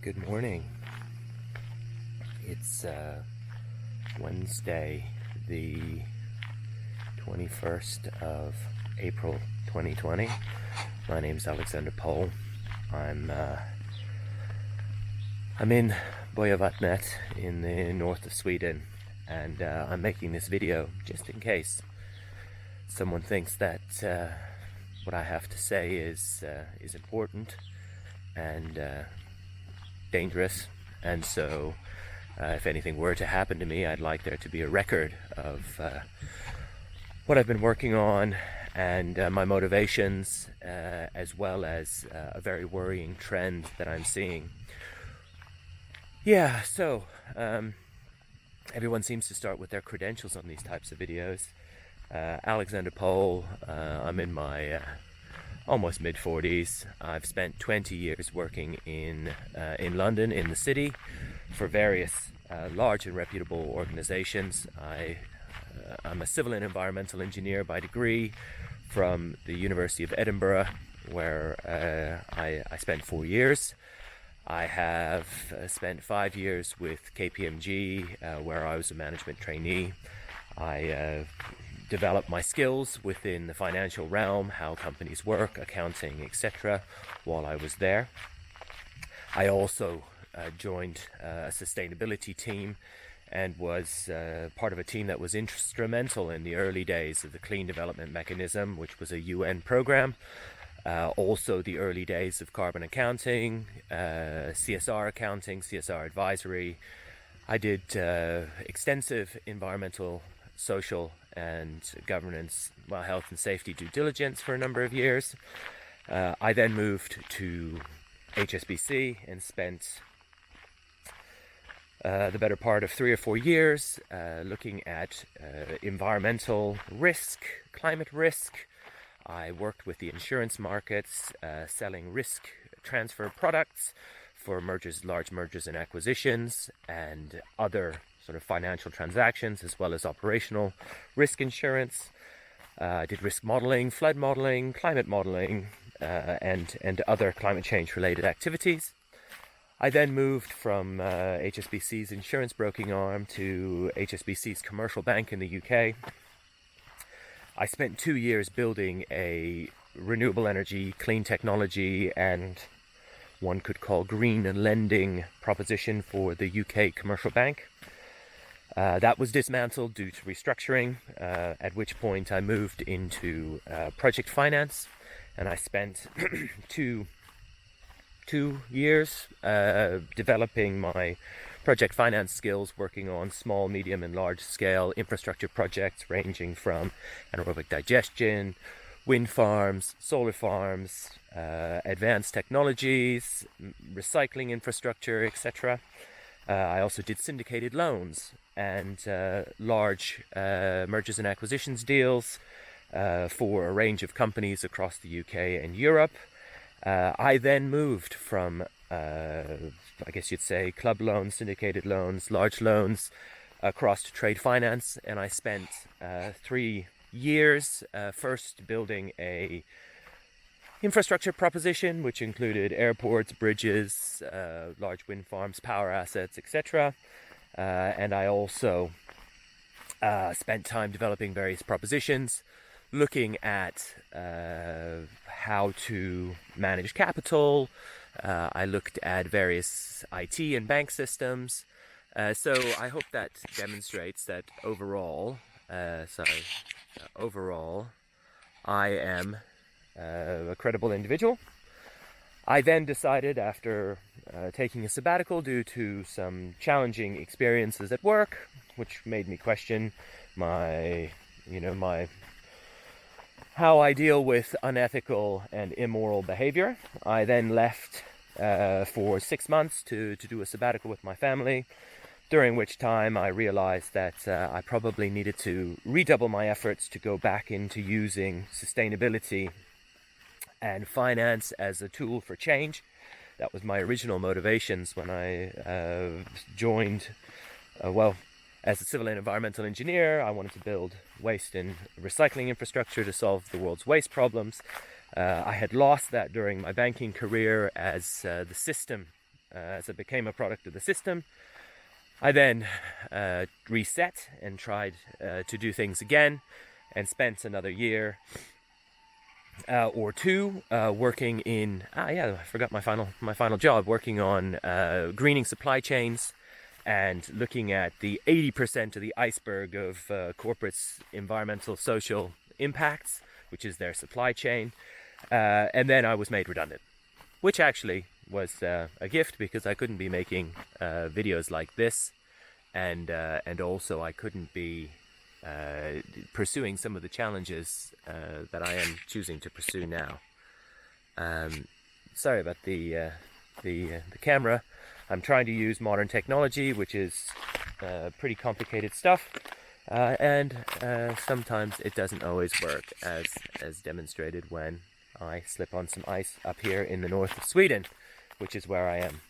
Good morning. It's Wednesday, the 21st of April 2020. My name is Alexander Pohl. I'm in Björkvattnet in the north of Sweden, and I'm making this video just in case someone thinks that what I have to say is important and dangerous, and so if anything were to happen to me, I'd like there to be a record of what I've been working on and my motivations, as well as a very worrying trend that I'm seeing. Yeah, so everyone seems to start with their credentials on these types of videos. Alexander Pohl, I'm in my almost mid-40s. I've spent 20 years working in London, in the city, for various large and reputable organizations. I'm a civil and environmental engineer by degree from the University of Edinburgh, where I spent 4 years. I have spent 5 years with KPMG, where I was a management trainee. I developed my skills within the financial realm, how companies work, accounting, etc., while I was there. I also joined a sustainability team and was part of a team that was instrumental in the early days of the Clean Development Mechanism, which was a UN program. Also the early days of carbon accounting, CSR accounting, CSR advisory. I did extensive environmental, social and governance, health and safety due diligence for a number of years. I then moved to HSBC and spent the better part of 3 or 4 years looking at environmental risk, climate risk. I worked with the insurance markets, selling risk transfer products for mergers, large mergers and acquisitions, and other sort of financial transactions, as well as operational risk insurance. I did risk modeling, flood modeling, climate modeling, and other climate change related activities. I then moved from HSBC's insurance broking arm to HSBC's commercial bank in the UK. I spent 2 years building a renewable energy, clean technology, and one could call green lending proposition for the UK commercial bank. That was dismantled due to restructuring, at which point I moved into project finance, and I spent two years developing my project finance skills, working on small, medium and large scale infrastructure projects ranging from anaerobic digestion, wind farms, solar farms, advanced technologies, recycling infrastructure, etc. I also did syndicated loans and large mergers and acquisitions deals for a range of companies across the UK and Europe. I then moved from, I guess you'd say, club loans, syndicated loans, large loans, across to trade finance, and I spent 3 years first building a infrastructure proposition, which included airports, bridges, large wind farms, power assets, etc. And I also spent time developing various propositions, looking at how to manage capital. I looked at various IT and bank systems. So I hope that demonstrates that overall, I am a credible individual. I then decided, after taking a sabbatical due to some challenging experiences at work, which made me question my how I deal with unethical and immoral behavior. I then left for 6 months to do a sabbatical with my family, during which time I realized that I probably needed to redouble my efforts to go back into using sustainability and finance as a tool for change. That was my original motivations when I joined, as a civil and environmental engineer. I wanted to build waste and recycling infrastructure to solve the world's waste problems. I had lost that during my banking career as the system as it became a product of the system. I then reset and tried to do things again, and spent another year or two working in I forgot my final job, working on greening supply chains and looking at the 80% of the iceberg of corporates' environmental social impacts, which is their supply chain. And then I was made redundant, which actually was a gift, because I couldn't be making videos like this, and also I couldn't be pursuing some of the challenges that I am choosing to pursue now. Sorry about the camera. I'm trying to use modern technology, which is pretty complicated stuff, and sometimes it doesn't always work, as demonstrated when I slip on some ice up here in the north of Sweden, which is where I am.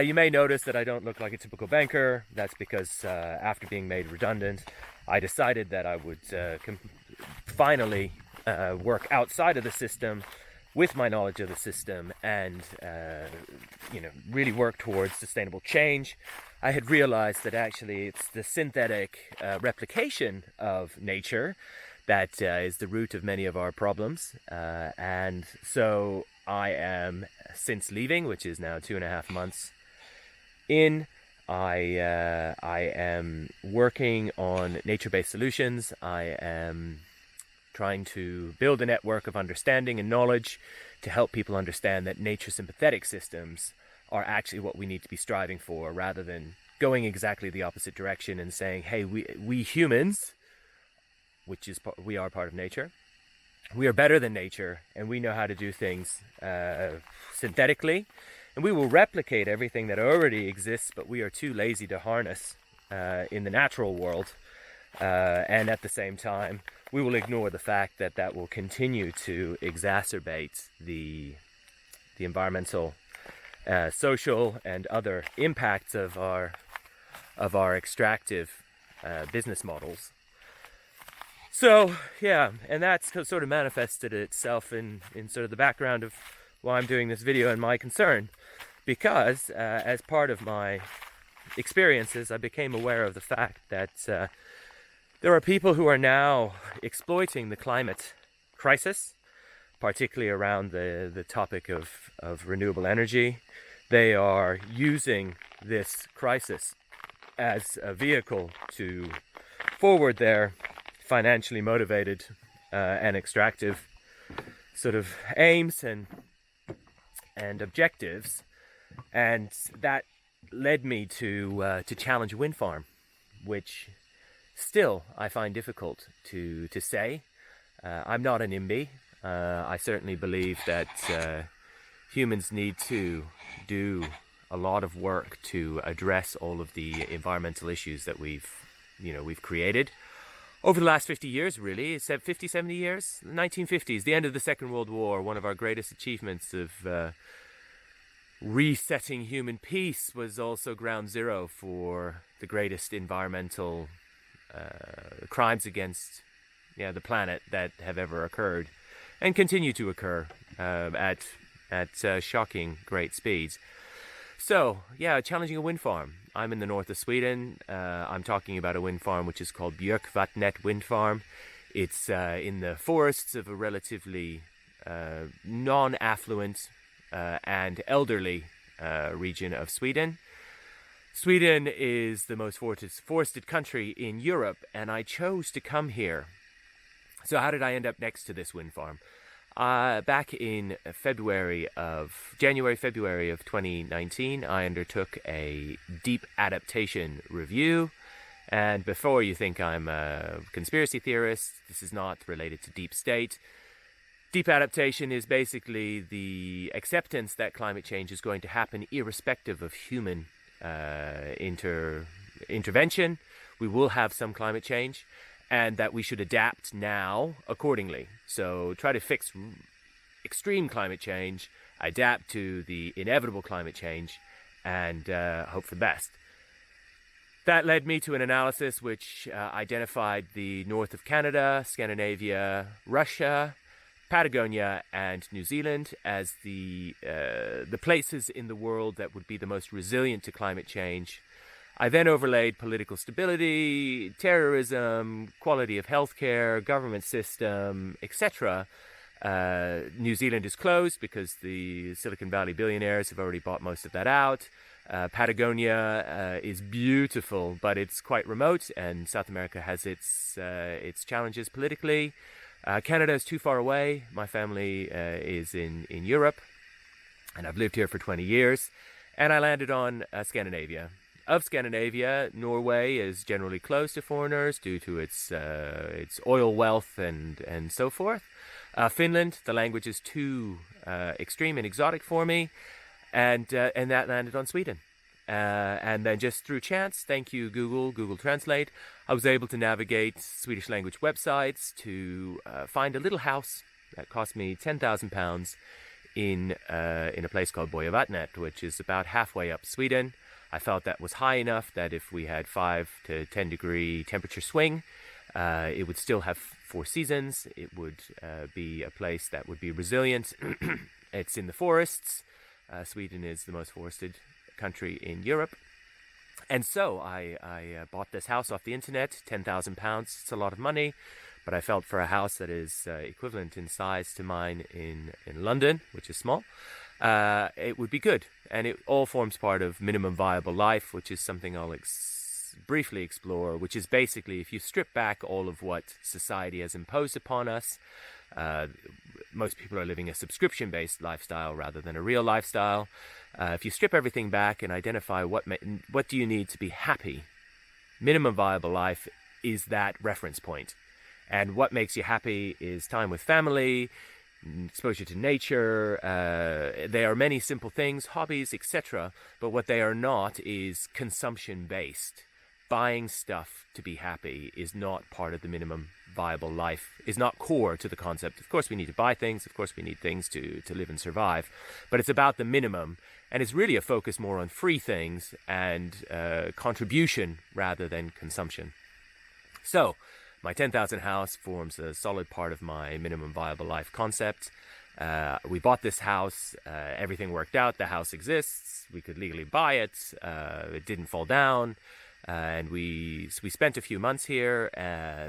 You may notice that I don't look like a typical banker. That's because after being made redundant, I decided that I would finally work outside of the system with my knowledge of the system, and really work towards sustainable change. I had realized that actually it's the synthetic replication of nature that is the root of many of our problems, and so I am, since leaving, which is now 2.5 months in, I am working on nature-based solutions. I am trying to build a network of understanding and knowledge to help people understand that nature sympathetic systems are actually what we need to be striving for, rather than going exactly the opposite direction and saying, hey, we humans, which is we are part of nature, we are better than nature, and we know how to do things synthetically, and we will replicate everything that already exists, but we are too lazy to harness in the natural world. And at the same time, we will ignore the fact that that will continue to exacerbate the environmental, social, and other impacts of our extractive business models. So yeah, and that's sort of manifested itself in sort of the background of why I'm doing this video and my concern, because as part of my experiences, I became aware of the fact that there are people who are now exploiting the climate crisis, particularly around the topic of renewable energy. They are using this crisis as a vehicle to forward their financially motivated and extractive sort of aims and objectives, and that led me to challenge a wind farm, which still I find difficult to say. I'm not an NIMBY. I certainly believe that humans need to do a lot of work to address all of the environmental issues that we've created over the last 50 years, really. 50, 70 years? The 1950s, the end of the Second World War, one of our greatest achievements of resetting human peace, was also ground zero for the greatest environmental crimes against the planet that have ever occurred and continue to occur at shocking great speeds. So yeah, challenging a wind farm. I'm in the north of Sweden. I'm talking about a wind farm which is called Björkvattnet wind farm. It's in the forests of a relatively non-affluent and elderly region of Sweden. Sweden is the most forested country in Europe, and I chose to come here. So how did I end up next to this wind farm? Back in February of 2019, I undertook a deep adaptation review. And before you think I'm a conspiracy theorist, this is not related to deep state. Deep adaptation is basically the acceptance that climate change is going to happen irrespective of human intervention. We will have some climate change, and that we should adapt now accordingly. So try to fix extreme climate change, adapt to the inevitable climate change, and hope for the best. That led me to an analysis which identified the north of Canada, Scandinavia, Russia, Patagonia and New Zealand as the places in the world that would be the most resilient to climate change. I then overlaid political stability, terrorism, quality of healthcare, government system, etc. New Zealand is closed because the Silicon Valley billionaires have already bought most of that out. Patagonia is beautiful, but it's quite remote, and South America has its challenges politically. Canada is too far away. My family is in Europe, and I've lived here for 20 years. And I landed on Scandinavia. Of Scandinavia, Norway is generally closed to foreigners due to its oil wealth and so forth. Finland, the language is too extreme and exotic for me, and that landed on Sweden. And then just through chance, thank you Google Translate, I was able to navigate Swedish language websites to find a little house that cost me £10,000 in a place called Björkvattnet, which is about halfway up Sweden. I felt that was high enough that if we had 5 to 10 degree temperature swing, it would still have 4 seasons. It would be a place that would be resilient. It's in the forests. Sweden is the most forested country in Europe. And so I bought this house off the internet, £10,000. It's a lot of money, but I felt for a house that is equivalent in size to mine in London, which is small, it would be good. And it all forms part of minimum viable life, which is something I'll briefly explore, which is basically if you strip back all of what society has imposed upon us. Most people are living a subscription-based lifestyle rather than a real lifestyle. If you strip everything back and identify what do you need to be happy, minimum viable life is that reference point. And what makes you happy is time with family, exposure to nature. They are many simple things, hobbies, etc. But what they are not is consumption-based. Buying stuff to be happy is not part of the minimum viable life, is not core to the concept. Of course we need to buy things, of course we need things to live and survive, but it's about the minimum, and it's really a focus more on free things and contribution rather than consumption. So my 10,000 house forms a solid part of my minimum viable life concept. We bought this house, everything worked out, the house exists, we could legally buy it, it didn't fall down. And we spent a few months here.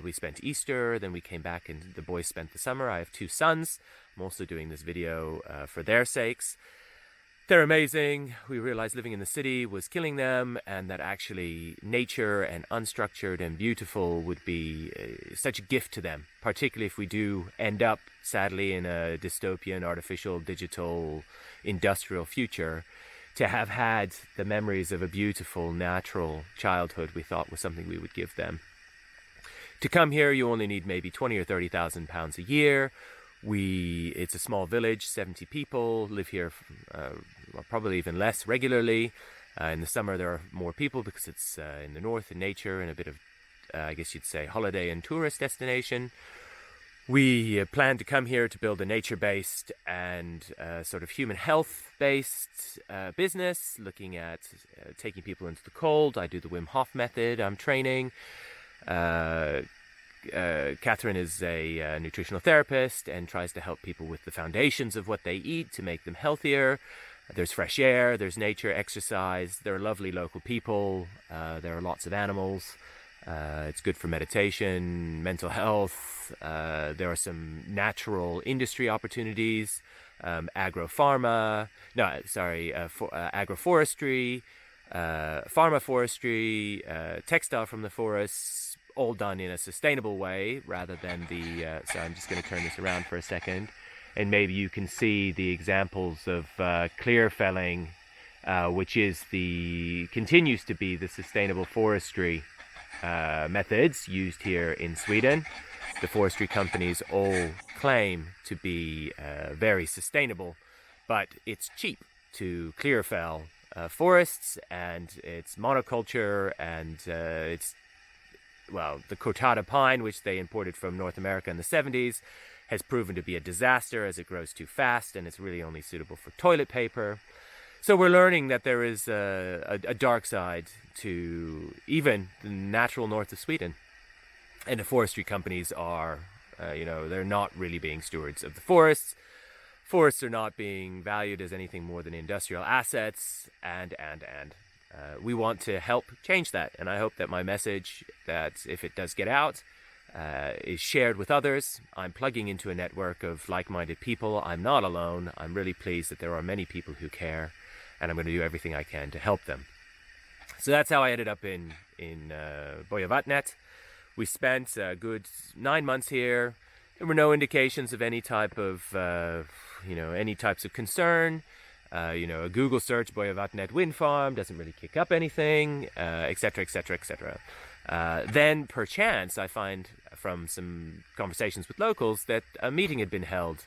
We spent Easter, then we came back and the boys spent the summer. I have 2 sons. I'm also doing this video for their sakes. They're amazing. We realized living in the city was killing them, and that actually nature and unstructured and beautiful would be such a gift to them, particularly if we do end up, sadly, in a dystopian, artificial, digital, industrial future. To have had the memories of a beautiful, natural childhood, we thought was something we would give them. To come here, you only need maybe 20 or 30,000 pounds a year. It's a small village, 70 people, live here probably even less regularly. In the summer, there are more people because it's in the north, in nature, and a bit of, I guess you'd say, holiday and tourist destination. We plan to come here to build a nature-based and sort of human health-based business, looking at taking people into the cold. I do the Wim Hof method. I'm training. Catherine is a nutritional therapist and tries to help people with the foundations of what they eat to make them healthier. There's fresh air, there's nature, exercise. There are lovely local people. There are lots of animals. It's good for meditation, mental health. There are some natural industry opportunities, agroforestry, pharma forestry, textile from the forests, all done in a sustainable way rather than so I'm just going to turn this around for a second, and maybe you can see the examples of clear felling, which continues to be the sustainable forestry methods used here in Sweden. The forestry companies all claim to be very sustainable, but it's cheap to clear fell forests, and it's monoculture, and the cortada pine, which they imported from North America in the 70s, has proven to be a disaster as it grows too fast, and it's really only suitable for toilet paper. So we're learning that there is a dark side to even the natural north of Sweden. And the forestry companies are They're not really being stewards of the forests. Forests are not being valued as anything more than industrial assets, and we want to help change that. And I hope that my message, that if it does get out, is shared with others. I'm plugging into a network of like-minded people. I'm not alone. I'm really pleased that there are many people who care, and I'm going to do everything I can to help them. So that's how I ended up in Björkvattnet. We spent a good 9 months here. There were no indications of any type of, any types of concern. A Google search, Björkvattnet wind farm, doesn't really kick up anything, etc., etc., etc. Then, perchance, I find from some conversations with locals that a meeting had been held